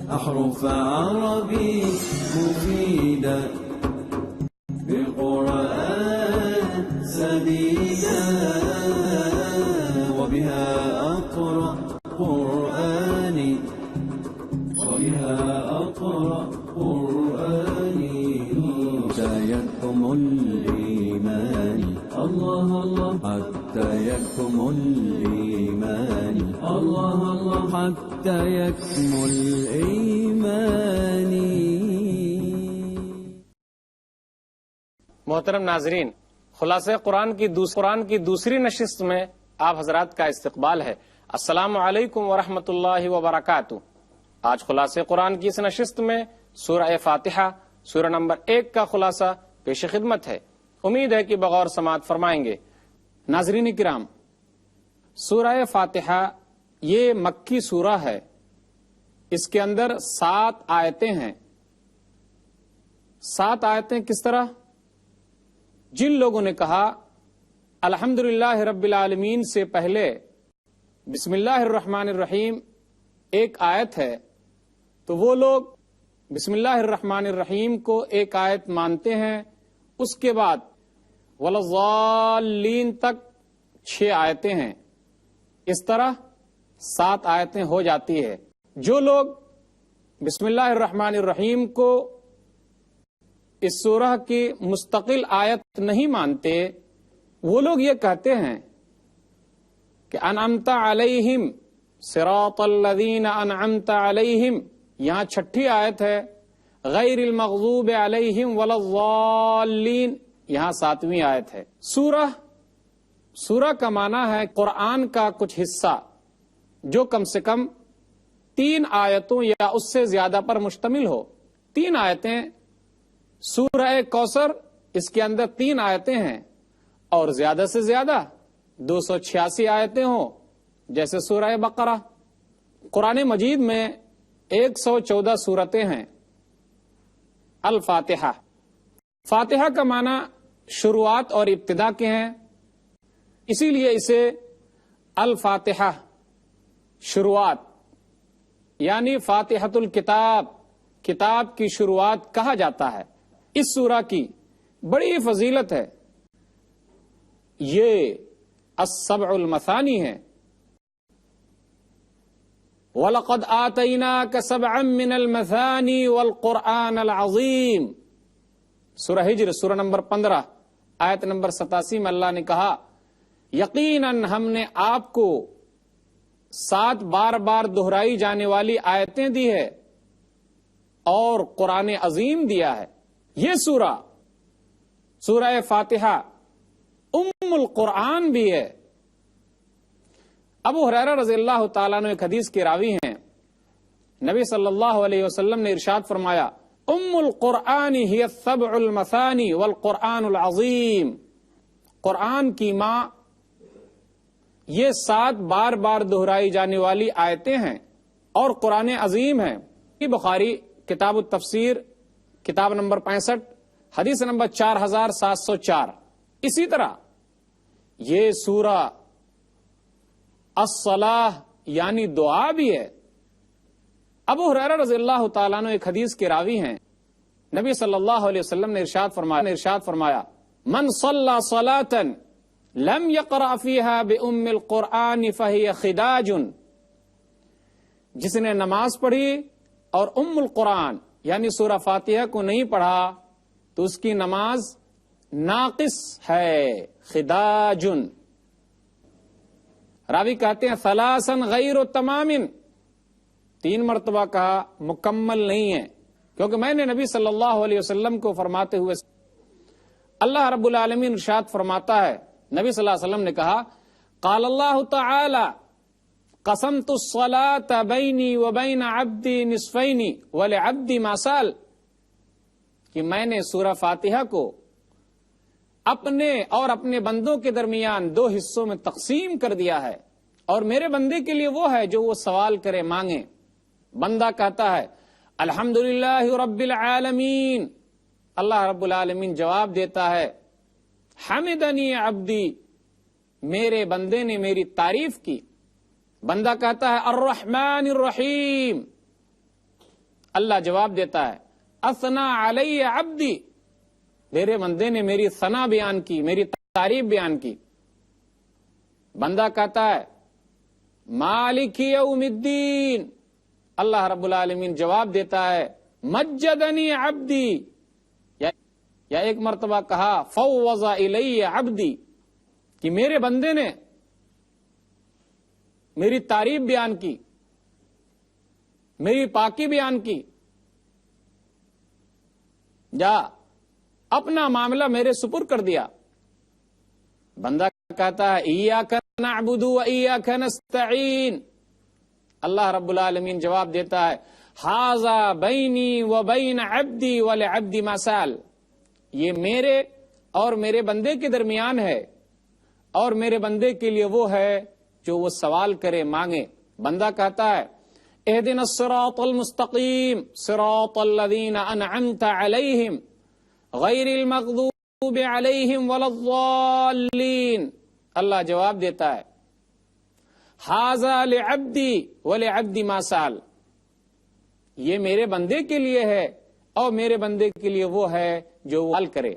أحرف عربي مفيدة بالقرآن سديدا وبها أقرأ قرآني حتى يكمل الإيمان الله الله حتى يكمل الإيمان الله الله حتى يكمل الإيمان. محترم ناظرین، خلاصہ قرآن کی دوسری نشست میں آپ حضرات کا استقبال ہے. السلام علیکم ورحمۃ اللہ وبرکاتہ. آج خلاصہ قرآن کی اس نشست میں سورہ فاتحہ سورہ نمبر 1 کا خلاصہ پیش خدمت ہے. امید ہے کہ بغور سماعت فرمائیں گے. ناظرین کرام، سورہ فاتحہ یہ مکی سورہ ہے. اس کے اندر 7 آیتیں ہیں. 7 آیتیں کس طرح؟ جن لوگوں نے کہا الحمدللہ رب العالمین سے پہلے بسم اللہ الرحمن الرحیم ایک آیت ہے، تو وہ لوگ بسم اللہ الرحمن الرحیم کو ایک آیت مانتے ہیں. اس کے بعد وَلَضَّالِّينَ تک 6 آیتیں ہیں. اس طرح 7 آیتیں ہو جاتی ہے. جو لوگ بسم اللہ الرحمن الرحیم کو اس سورہ کی مستقل آیت نہیں مانتے، وہ لوگ یہ کہتے ہیں کہ انعمت علیہم صراط الذین انعمت علیہم، یہاں 6ٹھی آیت ہے. غیر المغضوب علیہم ولا الضالین، یہاں 7ویں آیت ہے. سورہ کا معنی ہے قرآن کا کچھ حصہ جو کم سے کم 3 آیتوں یا اس سے زیادہ پر مشتمل ہو. 3 آیتیں. سورہ کوثر اس کے اندر 3 آیتیں ہیں، اور زیادہ سے زیادہ 286 آیتیں ہوں جیسے سورہ بقرہ. قرآن مجید میں 114 سورتیں ہیں. الفاتحہ، فاتحہ کا معنی شروعات اور ابتدا کے ہیں، اسی لیے اسے الفاتحہ شروعات یعنی فاتحۃ الکتاب، کتاب کی شروعات کہا جاتا ہے. اس سورہ کی بڑی فضیلت ہے. یہ السبع المثانی ہے. وَلَقَدْ آتَيْنَاكَ سَبْعًا مِّنَ الْمَثَانِي وَالْقُرْآنَ الْعَظِيمِ. سورہ ہجر سورہ نمبر 15 آیت نمبر 87 میں اللہ نے کہا یقیناً ہم نے آپ کو 7 بار بار دہرائی جانے والی آیتیں دی ہے اور قرآن عظیم دیا ہے. یہ سورہ فاتحہ ام القرآن بھی ہے. ابو ہریرہ رضی اللہ تعالیٰ عنہ ایک حدیث کے راوی ہیں. نبی صلی اللہ علیہ وسلم نے ارشاد فرمایا ام القرآن ہی السبع المثانی والقرآن العظیم. قرآن کی ماں یہ 7 بار بار دہرائی جانے والی آیتیں ہیں اور قرآن عظیم ہیں. بخاری کتاب التفسیر کتاب نمبر 65 حدیث نمبر 4704. اسی طرح یہ سورہ الصلاح یعنی دعا بھی ہے. ابو ہریرہ رضی اللہ تعالیٰ عنہ ایک حدیث کے راوی ہیں. نبی صلی اللہ علیہ وسلم نے ارشاد فرمایا من صلی صلاۃ لم یقرأ فیہا بأم القرآن فہی خداج. جس نے نماز پڑھی اور ام القرآن یعنی سورہ فاتحہ کو نہیں پڑھا تو اس کی نماز ناقص ہے. خداجن. راوی کہتے ہیں ثلاثا غیر تمام، 3 مرتبہ کہا مکمل نہیں ہے، کیونکہ میں نے نبی صلی اللہ علیہ وسلم کو فرماتے ہوئے اللہ رب العالمین ارشاد فرماتا ہے. نبی صلی اللہ علیہ وسلم نے کہا قال اللہ تعالی قسمت الصلاة بینی وبین عبدی نصفین ولعبدی ما سال، کہ میں نے سورہ فاتحہ کو اپنے اور اپنے بندوں کے درمیان 2 حصوں میں تقسیم کر دیا ہے، اور میرے بندے کے لیے وہ ہے جو وہ سوال کرے مانگے. بندہ کہتا ہے الحمدللہ رب العالمین، اللہ رب العالمین جواب دیتا ہے حمدنی عبدی، میرے بندے نے میری تعریف کی. بندہ کہتا ہے الرحمن الرحیم، اللہ جواب دیتا ہے اثنا علی عبدی، میرے بندے نے میری ثنا بیان کی، میری تعریف بیان کی. بندہ کہتا ہے مالک یوم الدین، اللہ رب العالمین جواب دیتا ہے مجدنی عبدی، یا ایک مرتبہ کہا فوض الی عبدی، کہ میرے بندے نے میری تعریف بیان کی، میری پاکی بیان کی، یا اپنا معاملہ میرے سپر کر دیا. بندہ کہتا ہے ایاک نعبد و ایاک نستعین، اللہ رب العالمین جواب دیتا ہے ھذا بینی و بین عبدی ولعبدی ما سأل، یہ میرے اور میرے بندے کے درمیان ہے، اور میرے بندے کے لیے وہ ہے جو وہ سوال کرے، مانگے. بندہ کہتا ہے اہدنا الصراط المستقیم صراط الذین انعمت علیہم غیر المغضوب علیہم ولا الضالین، اللہ جواب دیتا ہے ھذا لعبدی ولعبدی ما سأل، یہ میرے بندے کے لیے ہے اور میرے بندے کے لیے وہ ہے جو وہ سوال کرے.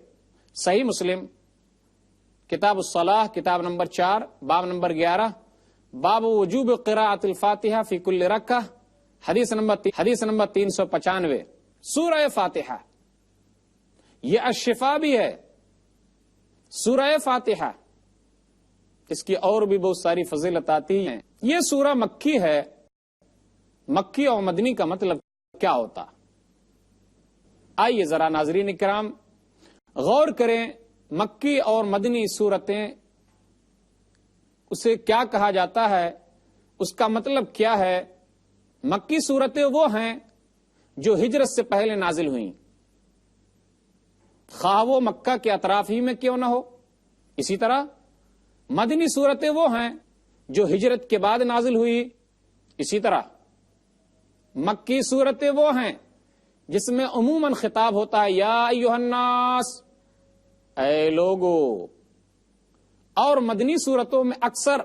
صحیح مسلم کتاب الصلاح کتاب نمبر 4 باب نمبر 11 باب وجوب قراءۃ الفاتحہ فی کل رکعہ، حدیث نمبر 395. سورہ فاتحہ یہ الشفا بھی ہے. سورہ فاتحہ اس کی اور بھی بہت ساری فضیلت آتی ہیں. یہ سورہ مکی ہے. مکی اور مدنی کا مطلب کیا ہوتا؟ آئیے ذرا ناظرین کرام غور کریں، مکی اور مدنی صورتیں اسے کیا کہا جاتا ہے، اس کا مطلب کیا ہے. مکی صورتیں وہ ہیں جو ہجرت سے پہلے نازل ہوئیں، خواہ وہ مکہ کے اطراف ہی میں کیوں نہ ہو. اسی طرح مدنی صورتیں وہ ہیں جو ہجرت کے بعد نازل ہوئی. اسی طرح مکی صورتیں وہ ہیں جس میں عموماً خطاب ہوتا ہے یا ایھا الناس، اے لوگو، اور مدنی صورتوں میں اکثر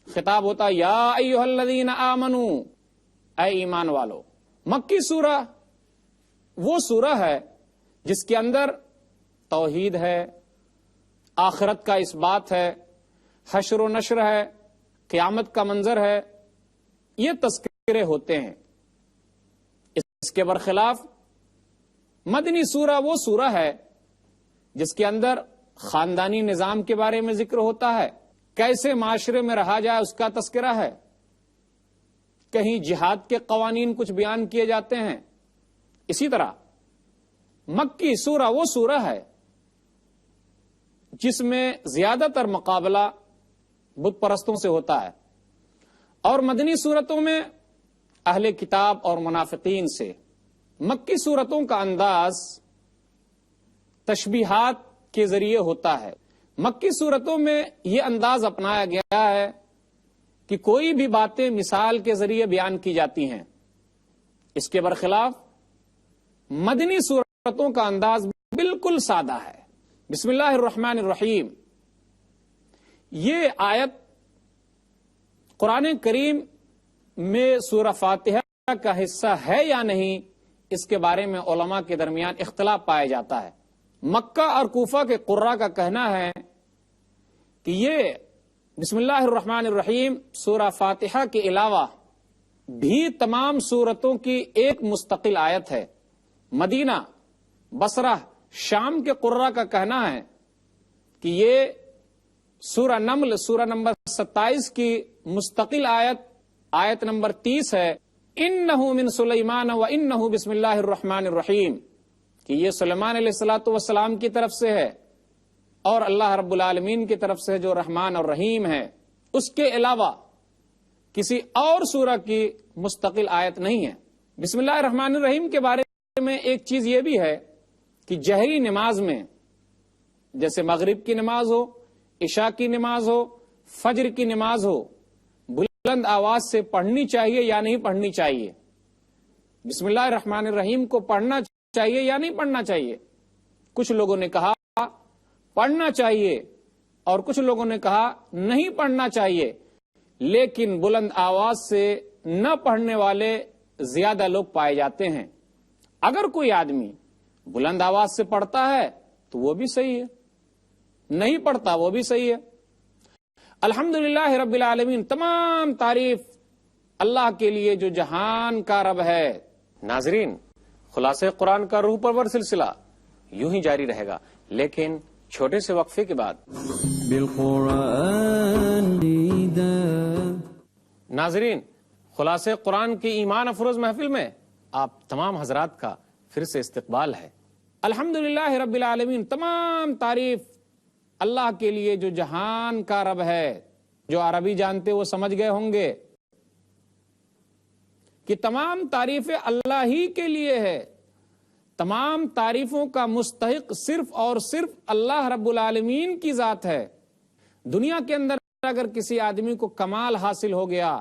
خطاب ہوتا ہے یا ایھا الذین آمنو، اے ایمان والو. مکی سورہ وہ سورہ ہے جس کے اندر توحید ہے، آخرت کا اس بات ہے، حشر و نشر ہے، قیامت کا منظر ہے، یہ تذکرے ہوتے ہیں. اس کے برخلاف مدنی سورہ وہ سورہ ہے جس کے اندر خاندانی نظام کے بارے میں ذکر ہوتا ہے، کیسے معاشرے میں رہا جائے اس کا تذکرہ ہے، کہیں جہاد کے قوانین کچھ بیان کیے جاتے ہیں. اسی طرح مکی سورہ وہ سورہ ہے جس میں زیادہ تر مقابلہ بت پرستوں سے ہوتا ہے، اور مدنی صورتوں میں اہل کتاب اور منافقین سے. مکی صورتوں کا انداز تشبیہات کے ذریعے ہوتا ہے. مکی صورتوں میں یہ انداز اپنایا گیا ہے کہ کوئی بھی باتیں مثال کے ذریعے بیان کی جاتی ہیں. اس کے برخلاف مدنی صورتوں کا انداز بالکل سادہ ہے. بسم اللہ الرحمن الرحیم، یہ آیت قرآن کریم میں سورہ فاتحہ کا حصہ ہے یا نہیں، اس کے بارے میں علماء کے درمیان اختلاف پایا جاتا ہے. مکہ اور کوفہ کے قراء کا کہنا ہے کہ یہ بسم اللہ الرحمن الرحیم سورہ فاتحہ کے علاوہ بھی تمام سورتوں کی ایک مستقل آیت ہے. مدینہ، بصرہ، شام کے قراء کا کہنا ہے کہ یہ سورہ نمل سورہ نمبر 27 کی مستقل آیت نمبر 30 ہے. انہ من سلیمان و انہ بسم اللہ الرحمن الرحیم، کہ یہ سلیمان علیہ الصلوۃ والسلام کی طرف سے ہے اور اللہ رب العالمین کی طرف سے جو رحمان اور رحیم ہے. اس کے علاوہ کسی اور سورہ کی مستقل آیت نہیں ہے. بسم اللہ الرحمن الرحیم کے بارے میں ایک چیز یہ بھی ہے کہ جہری نماز میں، جیسے مغرب کی نماز ہو، عشاء کی نماز ہو، فجر کی نماز ہو، بلند آواز سے پڑھنی چاہیے یا نہیں پڑھنی چاہیے؟ بسم اللہ الرحمن الرحیم کو پڑھنا چاہیے یا نہیں پڑھنا چاہیے؟ کچھ لوگوں نے کہا پڑھنا چاہیے اور کچھ لوگوں نے کہا نہیں پڑھنا چاہیے. لیکن بلند آواز سے نہ پڑھنے والے زیادہ لوگ پائے جاتے ہیں. اگر کوئی آدمی بلند آواز سے پڑھتا ہے تو وہ بھی صحیح ہے، نہیں پڑھتا وہ بھی صحیح ہے. الحمدللہ رب العالمین، تمام تعریف اللہ کے لیے جو جہان کا رب ہے. ناظرین، خلاصہ قرآن کا روح پرور سلسلہ یوں ہی جاری رہے گا، لیکن چھوٹے سے وقفے کے بعد. بالقرآن ناظرین، خلاصہ قرآن کی ایمان افروز محفل میں آپ تمام حضرات کا پھر سے استقبال ہے. الحمدللہ رب العالمین، تمام تعریف اللہ کے لیے جو جہان کا رب ہے. جو عربی جانتے وہ سمجھ گئے ہوں گے کہ تمام تعریفیں اللہ ہی کے لیے ہے. تمام تعریفوں کا مستحق صرف اور صرف اللہ رب العالمین کی ذات ہے. دنیا کے اندر اگر کسی آدمی کو کمال حاصل ہو گیا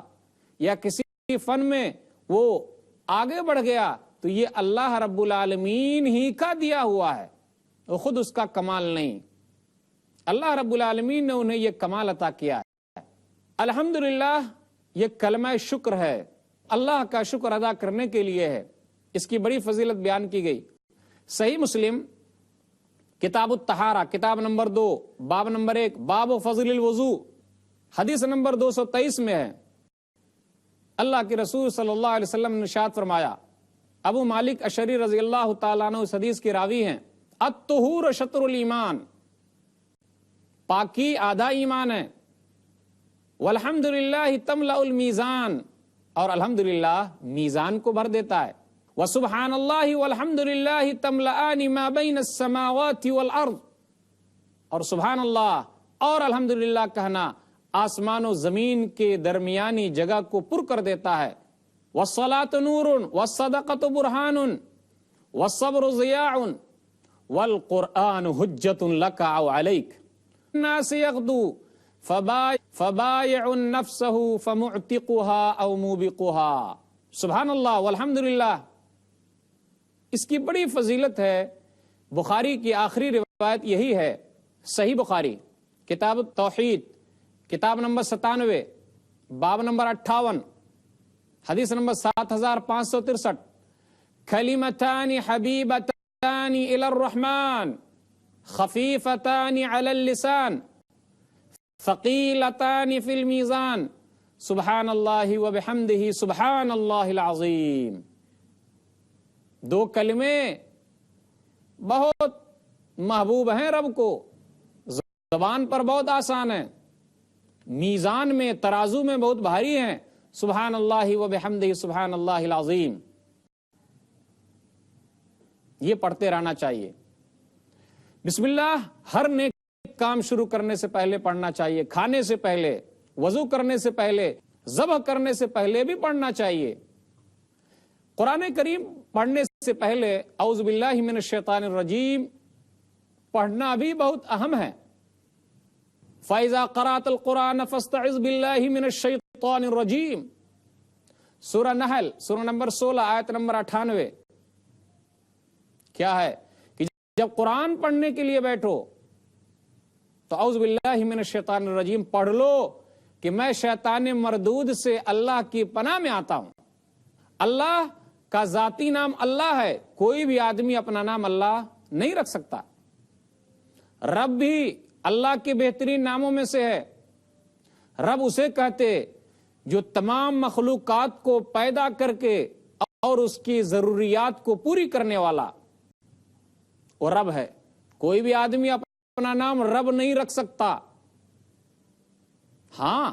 یا کسی فن میں وہ آگے بڑھ گیا تو یہ اللہ رب العالمین ہی کا دیا ہوا ہے، وہ خود اس کا کمال نہیں. اللہ رب العالمین نے انہیں یہ کمال عطا کیا ہے. الحمدللہ یہ کلمہ شکر ہے، اللہ کا شکر ادا کرنے کے لیے ہے. اس کی بڑی فضیلت بیان کی گئی. صحیح مسلم کتاب الطہارہ، کتاب نمبر 2، باب نمبر 1، باب فضل الوضو، حدیث نمبر 223 میں ہے. اللہ کے رسول صلی اللہ علیہ وسلم نے ارشاد فرمایا، ابو مالک اشعری رضی اللہ تعالیٰ عنہ اس حدیث کے راوی ہیں، الطہور شطر الایمان، پاکی آدھا ایمان ہے. والحمدللہ تملأ المیزان، اور الحمدللہ میزان کو بھر دیتا ہے. وسبحان اللہ والحمدللہ تملأان ما بین السماوات والارض، اور سبحان اللہ اور الحمدللہ کہنا آسمان و زمین کے درمیانی جگہ کو پر کر دیتا ہے. والصلاة نور والصدقة برہان والصبر ضیاء والقرآن حجت لک او علیک. الناس یغدو فبایع نفسه فمعتقها او موبقها. سبحان اللہ والحمدللہ، اس کی بڑی فضیلت ہے. بخاری کی آخری روایت یہی ہے، صحیح بخاری کتاب التوحید، کتاب نمبر 97، باب نمبر 58، حدیث نمبر 7563، کلمتان حبیبتان الی الرحمن خفیفتان علی اللسان ثقیلتان فی المیزان سبحان اللہ وبحمدہ سبحان اللہ العظیم. دو کلمے بہت محبوب ہیں رب کو، زبان پر بہت آسان ہیں، میزان میں ترازو میں بہت بھاری ہیں. سبحان اللہ وبحمدہ سبحان اللہ العظیم. یہ پڑھتے رہنا چاہیے. بسم اللہ ہر نیک کام شروع کرنے سے پہلے پڑھنا چاہیے، کھانے سے پہلے، وضو کرنے سے پہلے، ذبح کرنے سے پہلے بھی پڑھنا چاہیے. قرآن کریم پڑھنے سے پہلے اعوذ باللہ من الشیطان الرجیم پڑھنا بھی بہت اہم ہے. فَإِذَا قَرَأْتَ الْقُرْآنَ فَاسْتَعِذْ بِاللَّهِ مِنَ الشَّيْطَانِ الرَّجِيمِ، سورہ نحل، سورہ نمبر 16، آیت نمبر 98. کیا ہے کہ جب قرآن پڑھنے کے لیے بیٹھو تو اعوذ باللہ من الشیطان الرجیم پڑھ لو کہ میں شیطان مردود سے اللہ کی پناہ میں آتا ہوں. اللہ کا ذاتی نام اللہ ہے، کوئی بھی آدمی اپنا نام اللہ نہیں رکھ سکتا. رب بھی اللہ کے بہترین ناموں میں سے ہے. رب اسے کہتے جو تمام مخلوقات کو پیدا کر کے اور اس کی ضروریات کو پوری کرنے والا وہ رب ہے. کوئی بھی آدمی اپنا نام رب نہیں رکھ سکتا. ہاں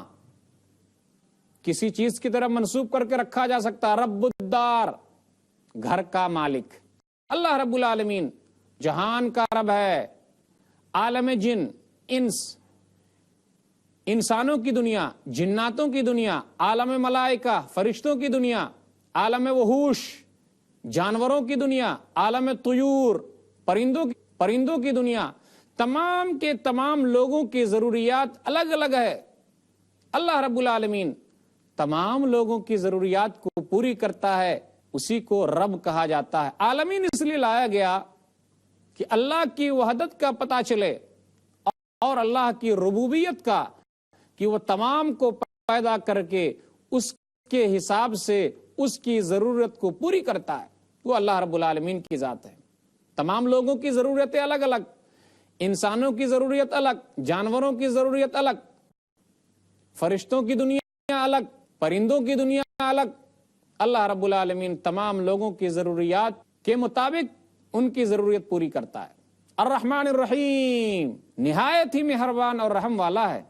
کسی چیز کی طرف منسوب کر کے رکھا جا سکتا، رب الدار، گھر کا مالک. اللہ رب العالمین جہان کا رب ہے. عالم جن، انس، انسانوں کی دنیا، جناتوں کی دنیا، عالم ملائکہ، فرشتوں کی دنیا، عالم وحوش، جانوروں کی دنیا، عالم طیور، پرندوں کی دنیا، تمام کے تمام لوگوں کی ضروریات الگ الگ ہے. اللہ رب العالمین تمام لوگوں کی ضروریات کو پوری کرتا ہے، اسی کو رب کہا جاتا ہے. عالمین اس لیے لایا گیا کہ اللہ کی وحدت کا پتہ چلے اور اللہ کی ربوبیت کا، کہ وہ تمام کو پیدا کر کے اس کے حساب سے اس کی ضرورت کو پوری کرتا ہے وہ اللہ رب العالمین کی ذات ہے۔ تمام لوگوں کی ضرورتیں الگ الگ، انسانوں کی ضرورت الگ، جانوروں کی ضرورت الگ، فرشتوں کی دنیا الگ، پرندوں کی دنیا الگ۔ اللہ رب العالمین تمام لوگوں کی ضروریات کے مطابق ان کی ضرورت پوری کرتا ہے۔ الرحمن الرحیم، نہایت ہی مہربان اور رحم والا ہے۔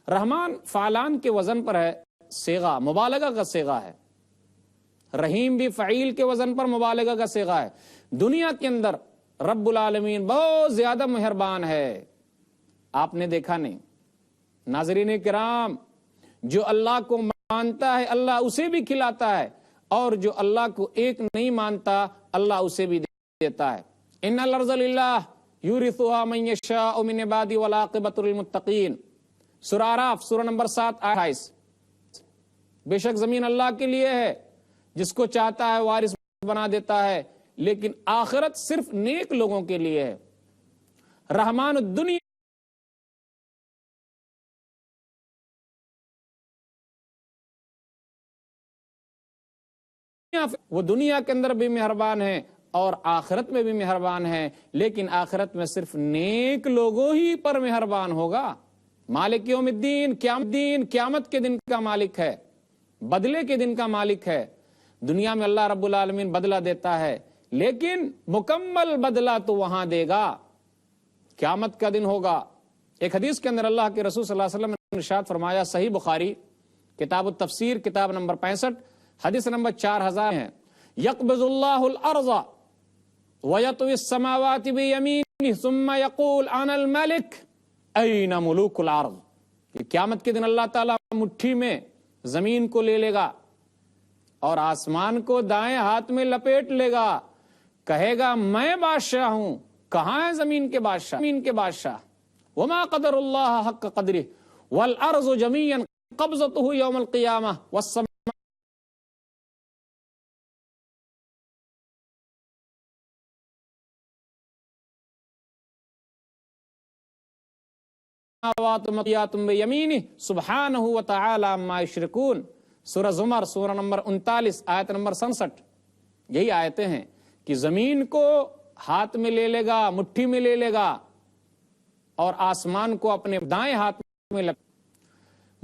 رحمان فعلان کے وزن پر ہے، صیغہ مبالغہ کا صیغہ ہے۔ رحیم بھی فعیل کے وزن پر مبالغہ کا صیغہ ہے۔ دنیا کے اندر رب العالمین بہت زیادہ مہربان ہے، آپ نے دیکھا نہیں؟ ناظرین کرام، جو اللہ کو مانتا ہے اللہ اسے بھی کھلاتا ہے، اور جو اللہ کو ایک نہیں مانتا اللہ اسے بھی دیتا ہے۔ ان الارض للہ یورثها من یشاء من عبادہ والعاقبۃ للمتقین، سورہ اعراف سورہ نمبر 7 28۔ بے شک زمین اللہ کے لیے ہے، جس کو چاہتا ہے وارث بنا دیتا ہے، لیکن آخرت صرف نیک لوگوں کے لیے ہے۔ رحمان الدنیا وہ دنیا کے اندر بھی مہربان ہے اور آخرت میں بھی مہربان ہے، لیکن آخرت میں صرف نیک لوگوں ہی پر مہربان ہوگا۔ مالک یوم الدین، قیامت کے دن کا مالک ہے، بدلے کے دن کا مالک ہے۔ دنیا میں اللہ رب العالمین بدلہ دیتا ہے، لیکن مکمل بدلہ تو وہاں دے گا، قیامت کا دن ہوگا۔ ایک حدیث کے اندر اللہ کے رسول صلی اللہ علیہ وسلم نے ارشاد فرمایا، صحیح بخاری کتاب التفسیر کتاب نمبر 65 حدیث نمبر 4000 ہے، یقبض اللہ الارض ویطوی السماوات بیمینہ ثم یقول انا الملک این ملوک الارض۔ کہ قیامت کے دن اللہ تعالیٰ مٹھی میں زمین کو لے لے گا اور آسمان کو دائیں ہاتھ میں لپیٹ لے گا، کہے گا میں بادشاہ ہوں۔ کہاں ہے زمین کے بادشاہ؟ زمین کے بادشاہ وما قدر اللہ حق قدرہ والارض جميعا قبضته یوم القیامہ والسماوات مطویات بیمینہ سبحانہ وتعالی عما یشرکون، سورہ زمر سورہ نمبر 39 آیت نمبر 67۔ یہی آیتیں ہیں کہ زمین کو ہاتھ میں لے لے گا، مٹھی میں لے لے گا، اور آسمان کو اپنے دائیں ہاتھ میں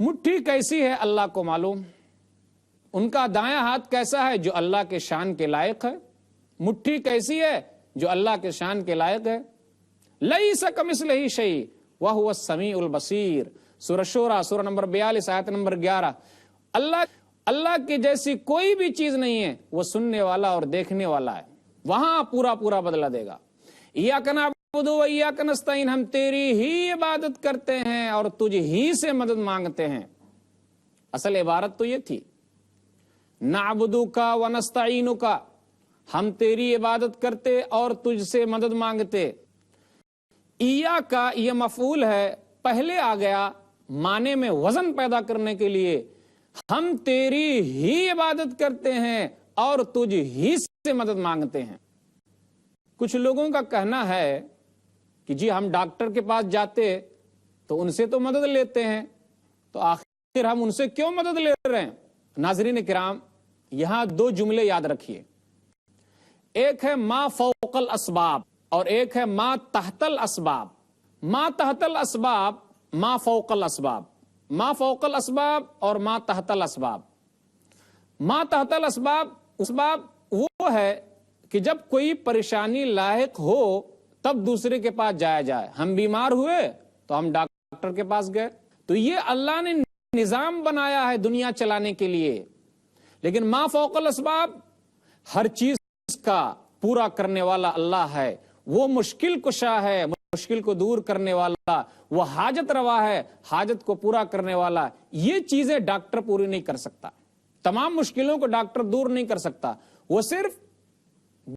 مٹھی کیسی ہے اللہ کو معلوم، ان کا دائیں ہاتھ کیسا ہے جو اللہ کے شان کے لائق ہے، مٹھی کیسی ہے جو اللہ کے شان کے لائق ہے۔ لیس کمثلہ شیء وہو السمیع البصیر، سورہ شورى سورہ نمبر 42 آیت نمبر 11۔ اللہ کی جیسی کوئی بھی چیز نہیں ہے، وہ سننے والا اور دیکھنے والا ہے، وہاں پورا بدلہ دے گا۔ ایاک نعبد و ایاک نستعین، ہم تیری ہی عبادت کرتے ہیں اور تجھ ہی سے مدد مانگتے ہیں۔ اصل عبارت تو یہ تھی، نعبدک و نستعینک، ہم تیری عبادت کرتے اور تجھ سے مدد مانگتے۔ ایاک کا یہ مفعول ہے، پہلے آ گیا معنی میں وزن پیدا کرنے کے لیے، ہم تیری ہی عبادت کرتے ہیں اور تجھ ہی سے مدد مانگتے ہیں۔ کچھ لوگوں کا کہنا ہے کہ جی ہم ڈاکٹر کے پاس جاتے تو ان سے تو مدد لیتے ہیں، تو آخر ہم ان سے کیوں مدد لے رہے ہیں؟ ناظرین کرام، یہاں دو جملے یاد رکھیے، ایک ہے ما فوق الاسباب اور ایک ہے ما تحت الاسباب۔ ما تحت الاسباب، ما فوق الاسباب، ما فوق الاسباب اور ما تحت الاسباب۔ ما تحت الاسباب اسباب وہ ہے کہ جب کوئی پریشانی لاحق ہو تب دوسرے کے پاس جایا جائے۔ ہم بیمار ہوئے تو ہم ڈاکٹر کے پاس گئے، تو یہ اللہ نے نظام بنایا ہے دنیا چلانے کے لیے۔ لیکن ما فوق الاسباب، ہر چیز کا پورا کرنے والا اللہ ہے، وہ مشکل کشا ہے، مشکل کو دور کرنے والا، وہ حاجت روا ہے، حاجت کو پورا کرنے والا۔ یہ چیزیں ڈاکٹر پوری نہیں کر سکتا، تمام مشکلوں کو ڈاکٹر دور نہیں کر سکتا، وہ صرف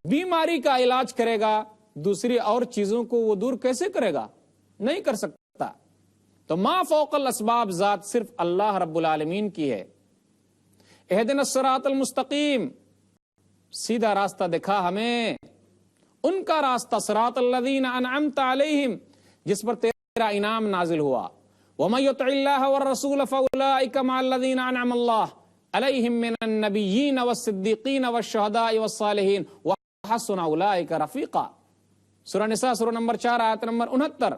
بیماری کا علاج کرے گا، دوسری اور چیزوں کو وہ دور کیسے کرے گا؟ نہیں کر سکتا۔ تو ما فوق الاسباب ذات صرف اللہ رب العالمین کی ہے۔ اہدنا الصراط المستقیم، سیدھا راستہ دکھا ہمیں، ان کا راستہ، صراط الذین انعمت علیہم، جس پر تیرا انعام نازل ہوا۔ ومن یطع اللہ والرسول فاولئک مع الذین انعم اللہ علیہم من النبیین والصدیقین والشہداء والصالحین وحسن اولئک رفیقا. سورہ نساء سورہ نمبر 4 آیت نمبر 69.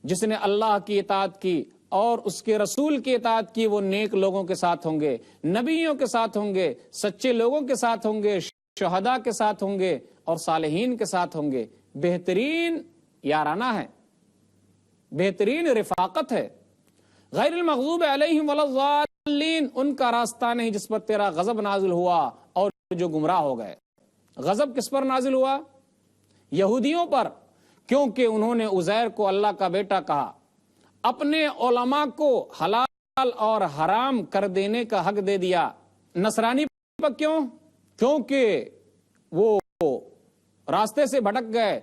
جس نے اللہ کی اطاعت کی اور اس کے رسول کی اطاعت کی وہ نیک لوگوں کے ساتھ ہوں گے، نبیوں کے ساتھ ہوں گے، سچے لوگوں کے ساتھ ہوں گے، شہداء کے ساتھ ہوں گے اور صالحین کے ساتھ ہوں گے. بہترین یارانہ ہے، بہترین رفاقت ہے. غیر المغضوب علیہم ولا الضالین، ان کا راستہ نہیں جس پر تیرا غضب نازل ہوا اور جو گمراہ ہو گئے. غضب کس پر نازل ہوا؟ یہودیوں پر، کیونکہ انہوں نے عزیر کو اللہ کا بیٹا کہا. اپنے علماء کو حلال اور حرام کر دینے کا حق دے دیا. نصرانی پر کیوں؟ کیونکہ وہ راستے سے بھٹک گئے.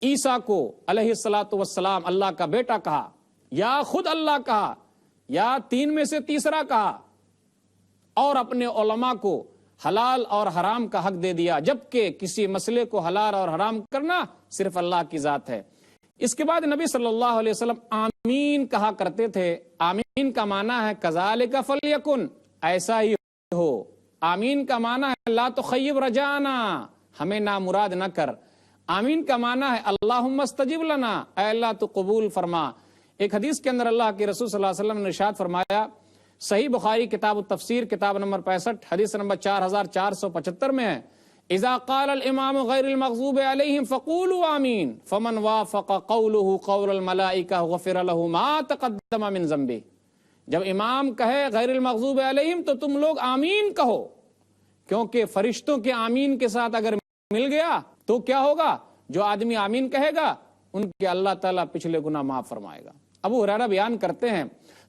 عیسیٰ کو علیہ الصلاۃ والسلام اللہ کا بیٹا کہا، یا خود اللہ کہا یا 3 میں سے تیسرا کہا، اور اپنے علماء کو حلال اور حرام کا حق دے دیا، جبکہ کسی مسئلے کو حلال اور حرام کرنا صرف اللہ کی ذات ہے. اس کے بعد نبی صلی اللہ علیہ وسلم آمین کہا کرتے تھے. آمین کا معنی ہے کذالک فلیکن، ایسا ہی ہو. آمین کا معنی ہے لا تخیب رجانا، ہمیں نامراد نہ کر. آمین کا معنی ہے اللہم استجب لنا، اے اللہ تو قبول فرما. ایک حدیث کے اندر اللہ کے رسول صلی اللہ علیہ وسلم نے ارشاد فرمایا، صحیح بخاری کتاب التفسیر کتاب نمبر 65 حدیث نمبر 4475 میں ہے، اذا قال الامام غیر المغضوب علیہم فقولوا آمین فمن وافق قوله قول الملائکہ غفر له ما تقدم من ذنبہ. جب امام کہے غیر المغضوب علیہم تو تم لوگ آمین کہو، کیونکہ فرشتوں کے آمین کے ساتھ اگر مل گیا تو کیا ہوگا؟ جو آدمی آمین کہے گا ان کے اللہ تعالیٰ پچھلے گناہ معاف فرمائے گا. ابو ہریرہ بیان کرتے ہیں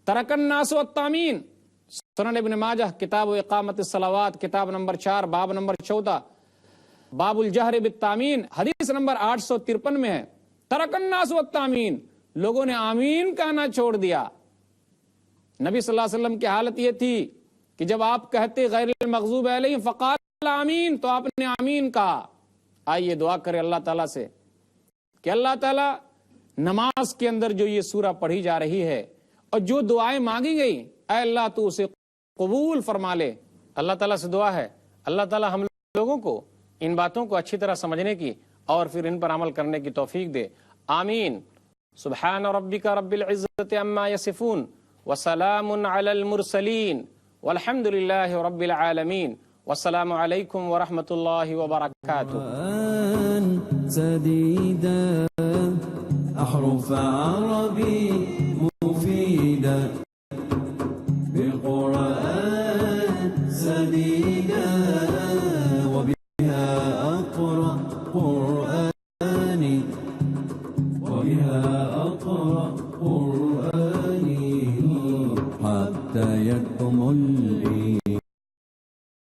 ترک الناس التامین، سنن ابن ماجہ کتاب و اقامت الصلوات کتاب نمبر 4 باب نمبر 14 باب الجہر بالتامین حدیث نمبر 853 میں ہے، ترک الناس التامین، لوگوں نے آمین کہنا چھوڑ دیا. نبی صلی اللہ علیہ وسلم کی حالت یہ تھی کہ جب آپ کہتے غیر المغضوب علیہم فقال آمین تو آپ نے آمین کہا. آئیے دعا کرے اللہ تعالیٰ سے کہ اللہ تعالیٰ نماز کے اندر جو یہ سورہ پڑھی جا رہی ہے اور جو دعائیں مانگی گئی، اے اللہ تو اسے قبول فرما لے. اللہ تعالیٰ سے دعا ہے اللہ تعالیٰ ہم لوگوں کو ان باتوں کو اچھی طرح سمجھنے کی اور پھر ان پر عمل کرنے کی توفیق دے. آمین. سبحان ربک رب العزت عما یصفون وسلام علی المرسلین والحمد للہ رب العالمین والسلام علیکم ورحمۃ اللہ وبرکاتہ. سديدا أحرف عربي مفيدة بالقرآن سديدا وبها أقرأ قرآني حتى يكمل